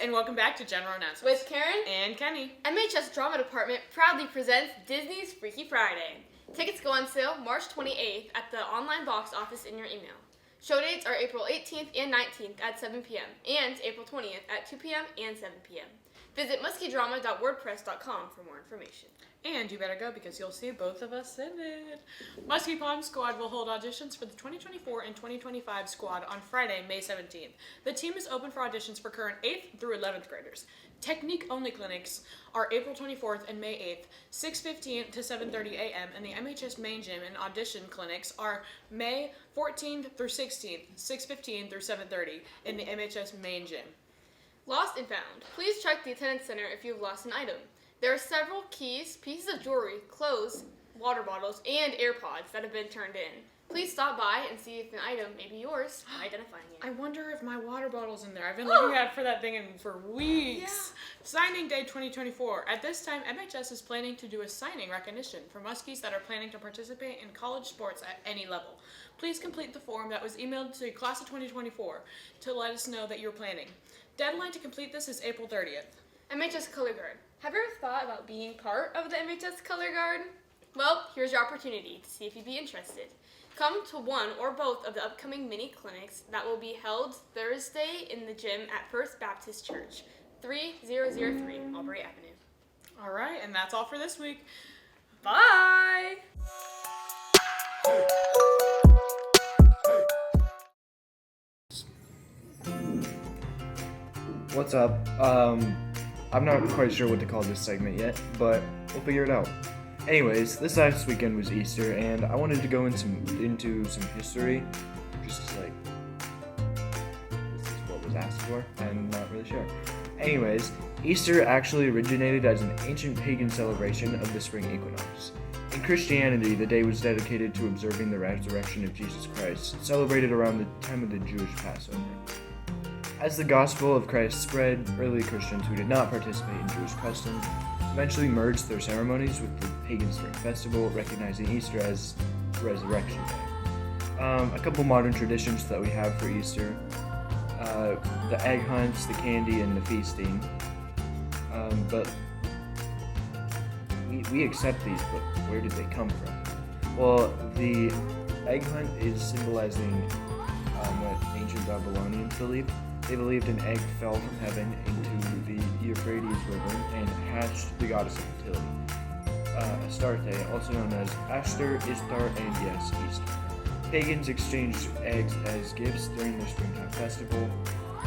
and welcome back to General Announcements with Karen and Kenny. MHS Drama Department proudly presents Disney's Freaky Friday. Tickets go on sale March 28th at the online box office in your email. Show dates are April 18th and 19th at 7 p.m. and April 20th at 2 p.m. and 7 p.m. Visit muskiedrama.wordpress.com for more information. And you better go because you'll see both of us in it. Muskie Pond Squad will hold auditions for the 2024 and 2025 squad on Friday, May 17th. The team is open for auditions for current 8th through 11th graders. Technique-only clinics are April 24th and May 8th, 6:15 to 7:30 a.m. and the MHS main gym and audition clinics are May 14th through 16th, 6:15 through 7:30 in the MHS main gym. Lost and found. Please check the attendance center if you have lost an item. There are several keys, pieces of jewelry, clothes, water bottles, and AirPods that have been turned in. Please stop by and see if an item may be yours by identifying it. I wonder if my water bottle's in there. I've been looking at for that thing for weeks. Yeah. Signing Day 2024. At this time, MHS is planning to do a signing recognition for Muskies that are planning to participate in college sports at any level. Please complete the form that was emailed to Class of 2024 to let us know that you're planning. Deadline to complete this is April 30th. MHS Color Guard. Have you ever thought about being part of the MHS Color Guard? Well, here's your opportunity to see if you'd be interested. Come to one or both of the upcoming mini clinics that will be held Thursday in the gym at First Baptist Church, 3003 Albury Avenue. All right, and that's all for this week. Bye! What's up? I'm not quite sure what to call this segment yet, but we'll figure it out. Anyways, this last weekend was Easter, and I wanted to go into some history, just like, this is what was asked for. I'm not really sure. Anyways, Easter actually originated as an ancient pagan celebration of the spring equinox. In Christianity, the day was dedicated to observing the resurrection of Jesus Christ, celebrated around the time of the Jewish Passover. As the gospel of Christ spread, early Christians who did not participate in Jewish customs eventually merged their ceremonies with the pagan spring festival, recognizing Easter as Resurrection Day. A couple modern traditions that we have for Easter, the egg hunts, the candy, and the feasting. But we accept these, but where did they come from? Well, the egg hunt is symbolizing what ancient Babylonians believed. They believed an egg fell from heaven into the Euphrates River and hatched the goddess of fertility, Astarte, also known as Ashtar, Istar, and yes, Easter. Pagans exchanged eggs as gifts during their springtime festival,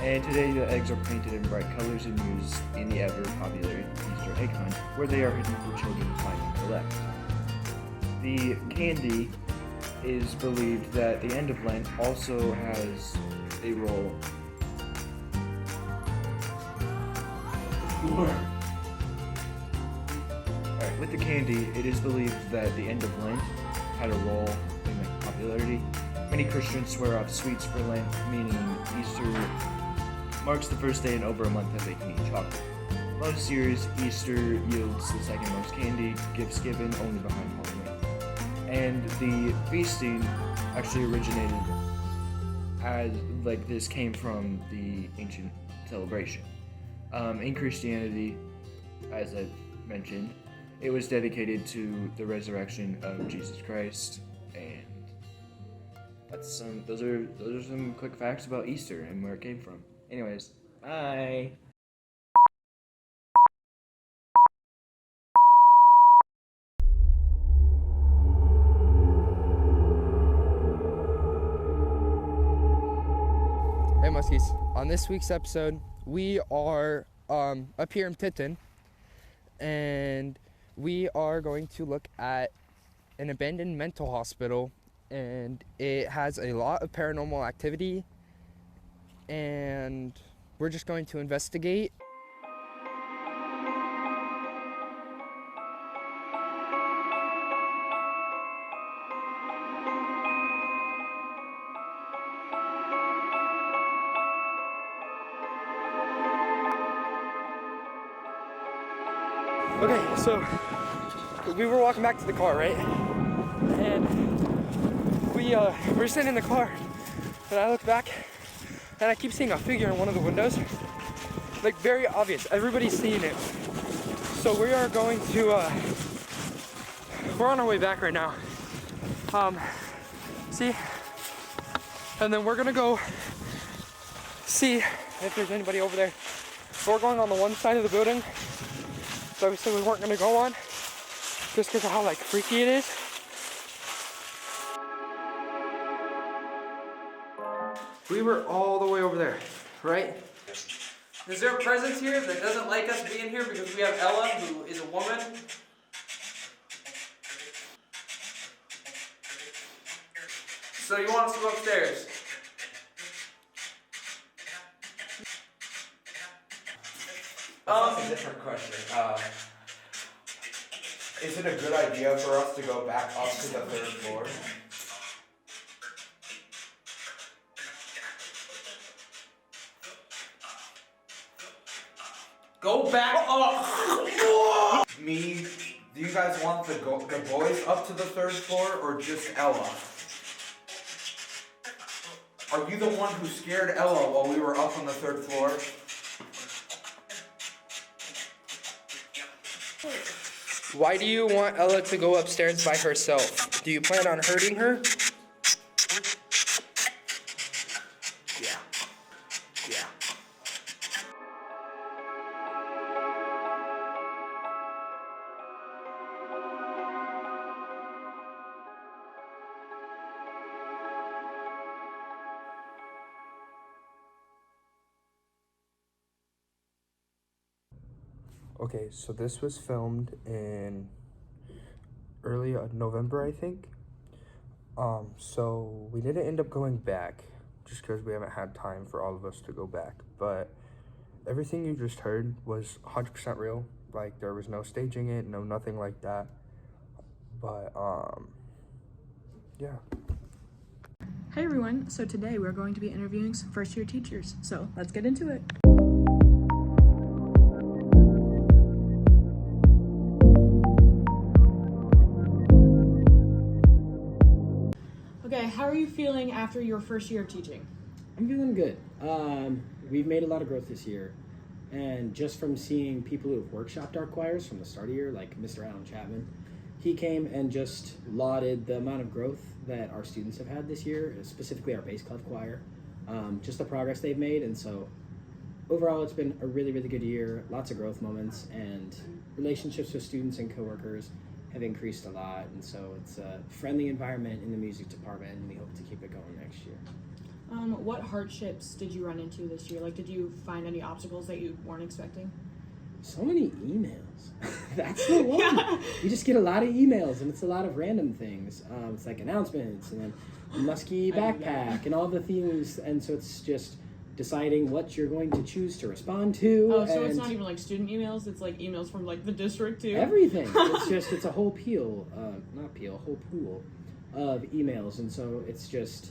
and today the eggs are painted in bright colors and used in the ever-popular Easter egg hunt, where they are hidden for children to find and collect. The candy is believed that the end of Lent also has a role. Alright, with the candy, it is believed that the end of Lent had a role in popularity. Many Christians swear off sweets for Lent, meaning Easter marks the first day in over a month that they can eat chocolate. Most years, Easter yields the second most candy, gifts given only behind Halloween. And the feasting actually originated as, this came from the ancient celebration. In Christianity, as I mentioned, it was dedicated to the resurrection of Jesus Christ, and those are some quick facts about Easter and where it came from. Anyways, bye. Hey Muskies, on this week's episode, we are up here in Pitton, and we are going to look at an abandoned mental hospital, and it has a lot of paranormal activity, and we're just going to investigate. Okay, so we were walking back to the car, right? And we're sitting in the car, and I look back, and I keep seeing a figure in one of the windows. And like very obvious. Everybody's seeing it. So we are going to, we're on our way back right now. See? And then we're gonna go see if there's anybody over there. So we're going on the one side of the building that we said we weren't gonna go on just because of how like freaky it is. We were all the way over there, right? Is there a presence here that doesn't like us being here because we have Ella, who is a woman? So you want us to go upstairs? That's a different question. Is it a good idea for us to go back up to the third floor? Go back up! Do you guys want the boys up to the third floor or just Ella? Are you the one who scared Ella while we were up on the third floor? Why do you want Ella to go upstairs by herself? Do you plan on hurting her? Yeah. Yeah. Okay, so this was filmed in early November, I think. So we didn't end up going back just because we haven't had time for all of us to go back. But everything you just heard was 100% real. Like, there was no staging it, no nothing like that. But, yeah. Hey everyone, so today we're going to be interviewing some first year teachers, so let's get into it. Okay, how are you feeling after your first year of teaching? I'm feeling good. We've made a lot of growth this year, and just from seeing people who have workshopped our choirs from the start of the year, like Mr. Alan Chapman, he came and just lauded the amount of growth that our students have had this year, specifically our bass club choir, just the progress they've made. And so overall, it's been a really, really good year, lots of growth moments, and relationships with students and coworkers have increased a lot. And so it's a friendly environment in the music department, and we hope to keep it going next year. What hardships did you run into this year? Like, did you find any obstacles that you weren't expecting? So many emails. That's the one. Yeah. You just get a lot of emails, and it's a lot of random things. It's like announcements, and then Muskie backpack, and all the things. And so it's just deciding what you're going to choose to respond to. Oh, so and it's not even like student emails, it's like emails from like the district too? everything. It's a whole whole pool of emails. And so it's just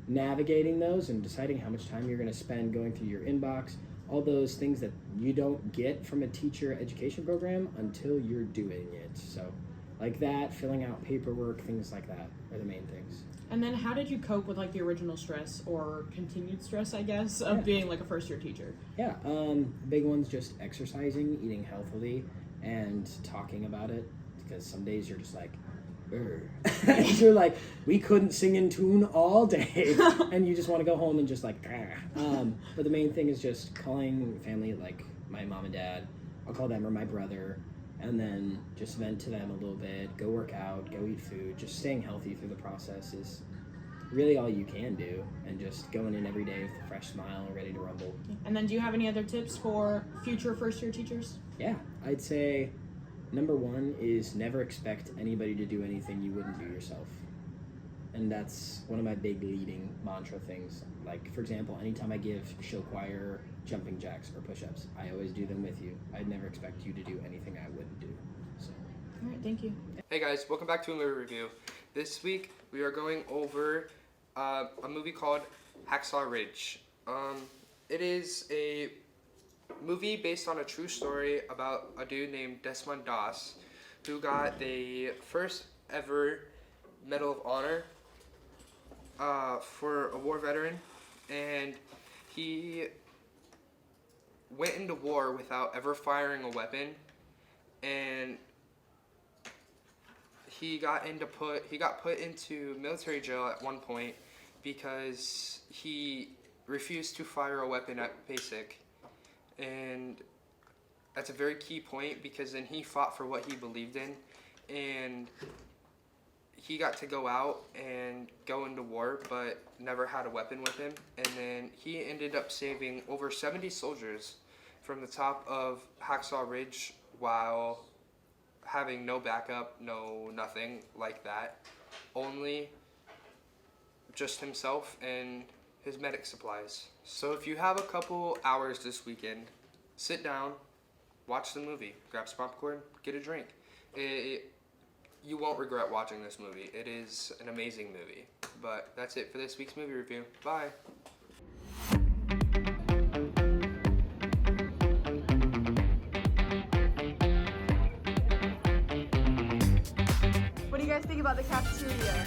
navigating those and deciding how much time you're going to spend going through your inbox, all those things that you don't get from a teacher education program until you're doing it. So like that, filling out paperwork, things like that are the main things. And then how did you cope with like the original stress or continued stress, I guess, of being like a first year teacher? Yeah, big one's just exercising, eating healthily, and talking about it, because some days you're just like, and you're like, we couldn't sing in tune all day, and you just want to go home and just like, but the main thing is just calling family, like my mom and dad. I'll call them, or my brother, and then just vent to them a little bit, go work out, go eat food. Just staying healthy through the process is really all you can do, and just going in every day with a fresh smile, ready to rumble. And then do you have any other tips for future first year teachers? Yeah, I'd say number one is never expect anybody to do anything you wouldn't do yourself. And that's one of my big leading mantra things. Like, for example, anytime I give show choir jumping jacks or push-ups, I always do them with you. I'd never expect you to do anything I wouldn't do. So. All right, thank you. Hey guys, welcome back to a movie review. This week we are going over a movie called Hacksaw Ridge. It is a movie based on a true story about a dude named Desmond Doss, who got the first ever Medal of Honor for a war veteran, and he went into war without ever firing a weapon, and he got put into military jail at one point because he refused to fire a weapon at basic. And that's a very key point, because then he fought for what he believed in, and he got to go out and go into war, but never had a weapon with him. And then he ended up saving over 70 soldiers from the top of Hacksaw Ridge while having no backup, nothing like that. Only just himself and his medic supplies. So if you have a couple hours this weekend, sit down, watch the movie, grab some popcorn, get a drink. You won't regret watching this movie. It is an amazing movie. But that's it for this week's movie review. Bye. What do you guys think about the cafeteria?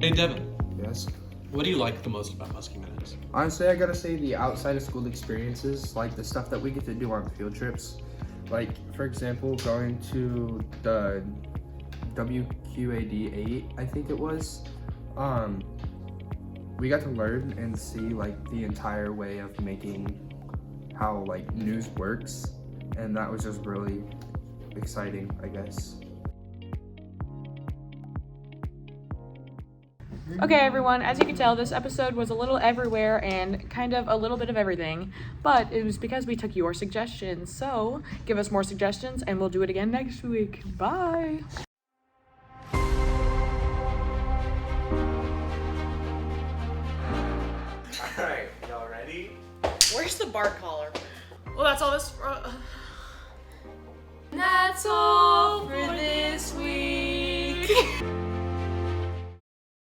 Hey Devin, Yes. what do you like the most about Muskie Minutes? Honestly, I gotta say the outside of school experiences, like the stuff that we get to do on field trips. Like, for example, going to the WQAD 8, I think it was. We got to learn and see like the entire way of making how like news works, and that was just really exciting, I guess. Okay, everyone, as you can tell, this episode was a little everywhere and kind of a little bit of everything, but it was because we took your suggestions. So give us more suggestions and we'll do it again next week. Bye. Alright, y'all ready? Where's the bar collar? Well, that's all this. That's all for this week.